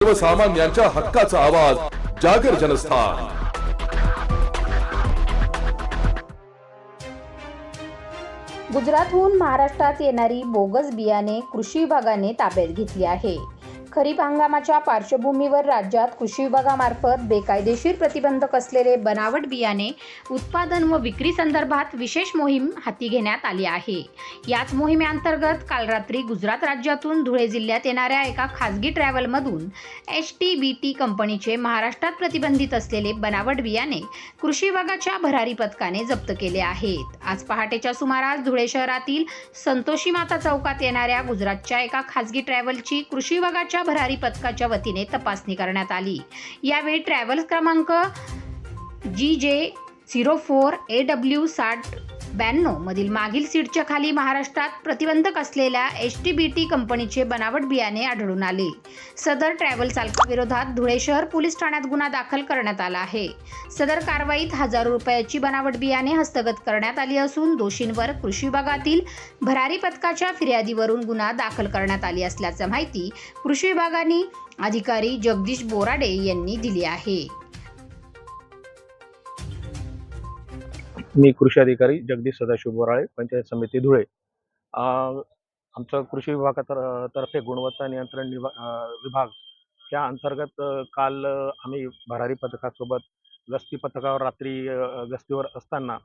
सर्वसामान्यांच्या हक्काचा आवाज जागर जनस्थान। गुजरातहून महाराष्ट्रात येणारी बोगस बियाणे कृषी विभागाने ताब्यात घेतली आहे। खरीप हंगामाच्या पार्श्वभूमीवर राज्यात कृषी विभागामार्फत बेकायदेशीर प्रतिबंधक असलेले बनावट बियाणे उत्पादन व विक्री संदर्भात विशेष मोहीम हाती घेण्यात आली आहे। याच मोहिमेअंतर्गत काल रात्री गुजरात राज्यातून धुळे जिल्ह्यात येणाऱ्या एका खासगी ट्रॅव्हलमधून HTBT कंपनीचे महाराष्ट्रात प्रतिबंधित असलेले बनावट बियाणे कृषी विभागाच्या भरारी पथकाने जप्त केले आहेत। आज पहाटेच्या सुमारास धुळे शहरातील संतोषी माता चौकात येणाऱ्या गुजरातच्या एका खासगी ट्रॅव्हलची कृषी विभागाच्या भरारी पथकाच्या वतीने तपासणी करण्यात आली। यावेळी ट्रॅव्हल क्रमांक GJ04AW6092 मधील मागील सीटच्या खाली महाराष्ट्रात प्रतिबंधक असलेल्या HTBT कंपनीचे बनावट बियाणे आढळून आले। सदर ट्रॅव्हल चालकाविरोधात धुळे शहर पोलीस ठाण्यात गुन्हा दाखल करण्यात आला आहे। सदर कारवाईत हजारो रुपयाची बनावट बियाणे हस्तगत करण्यात आली असून दोषींवर कृषी विभागातील भरारी पथकाच्या फिर्यादीवरून गुन्हा दाखल करण्यात आली असल्याची माहिती कृषी विभागाने अधिकारी जगदीश बोराडे यांनी दिली आहे। मी कृषी अधिकारी जगदीश सदाशिव बोराळे, पंचायत समिती धुळे। आमचं कृषी विभागातर्फे गुणवत्ता नियंत्रण विभाग त्या अंतर्गत काल आम्ही भरारी पथकासोबत गस्ती पथकावर रात्री गस्तीवर असताना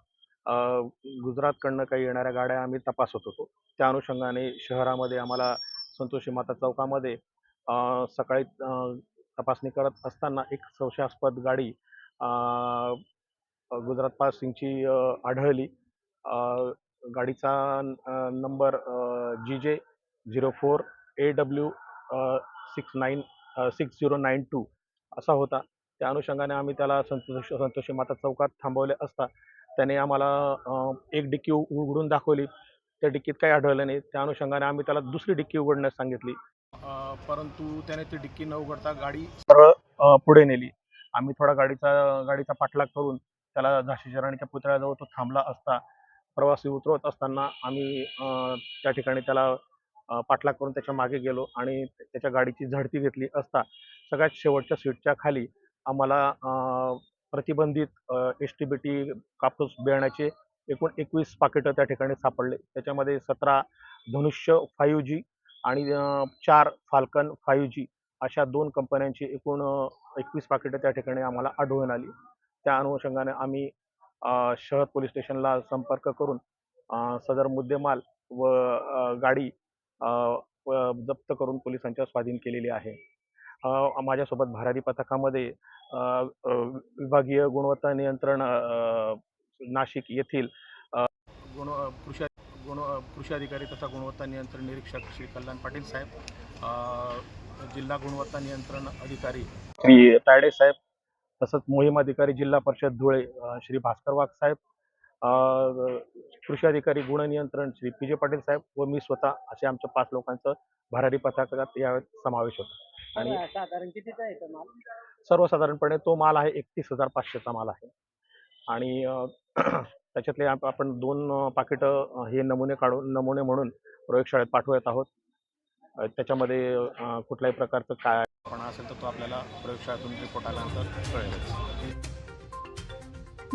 गुजरातकडनं काही येणाऱ्या गाड्या आम्ही तपासत होतो। त्या अनुषंगाने शहरामध्ये आम्हाला संतोषी माता चौकामध्ये सकाळी तपासणी करत असताना एक संशयास्पद गाडी गुजरात पासिंगची आढळली। गाडीचा नंबर GJ04AW6092 असा होता। त्या अनुषंगाने आम्ही त्याला संतोषी माता चौकात थांबवले असता त्याने आम्हाला एक डिक्की उघडून दाखवली। त्या डिक्कीत काही आढळलं नाही। त्या अनुषंगाने आम्ही त्याला दुसरी डिक्की उघडण्यास सांगितली, परंतु त्याने ती डिक्की न उघडता गाडी सरळ पुढे नेली। आम्ही थोडा गाडीचा पाठलाग करून त्याला झाशीच्या राणीच्या पुतळ्याजवळ तो थांबला असता प्रवासी उतरवत असताना आम्ही त्या ठिकाणी त्याला पाठलाग करून त्याच्या मागे गेलो आणि त्याच्या गाडीची झडती घेतली असता सगळ्यात शेवटच्या सीटच्या खाली आम्हाला प्रतिबंधित HTBT कापूस बियाण्याचे एकूण 21 पाकिटं त्या ठिकाणी सापडले। त्याच्यामध्ये 17 धनुष्य 5G आणि 4 फाल्कन 5G अशा 2 कंपन्यांची एकूण 21 पाकिटं त्या ठिकाणी आम्हाला आढळून आली। त्या अनुषंगाने आम्ही शहर पोलीस स्टेशनला संपर्क करून सदर मुद्देमाल व गाडी जप्त करून पोलिसांच्या स्वाधीन केलेली आहे। माझ्यासोबत भरारी पथकामध्ये विभागीय गुणवत्ता नियंत्रण नाशिक येथील कृषी अधिकारी तथा गुणवत्ता नियंत्रण निरीक्षक श्री कल्याण पाटील साहेब, जिल्हा गुणवत्ता नियंत्रण अधिकारी श्री तायडे साहेब, तसंच मोहीम अधिकारी जिल्हा परिषद धुळे श्री भास्कर वाघ साहेब, कृषी अधिकारी गुण नियंत्रण श्री PJ पाटील साहेब व मी स्वतः असे आमच्या 5 लोकांचं भरारी पथकात यावेळी समावेश होता। आणि साधारण कितीचा आहे तो माल? सर्वसाधारणपणे तो माल आहे 31,500चा माल आहे। आणि त्याच्यातले आपण 2 पाकिटं हे नमुने म्हणून प्रयोगशाळेत पाठवत आहोत। त्याच्यामध्ये कुठल्याही प्रकारचं काय असेल तर तो आपल्याला प्रयोगशाळेतून रिपोर्ट आल्यानंतर कळेल।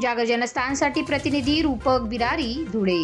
जागर जनस्थानसाठी प्रतिनिधी रूपक बिरारी, धुळे।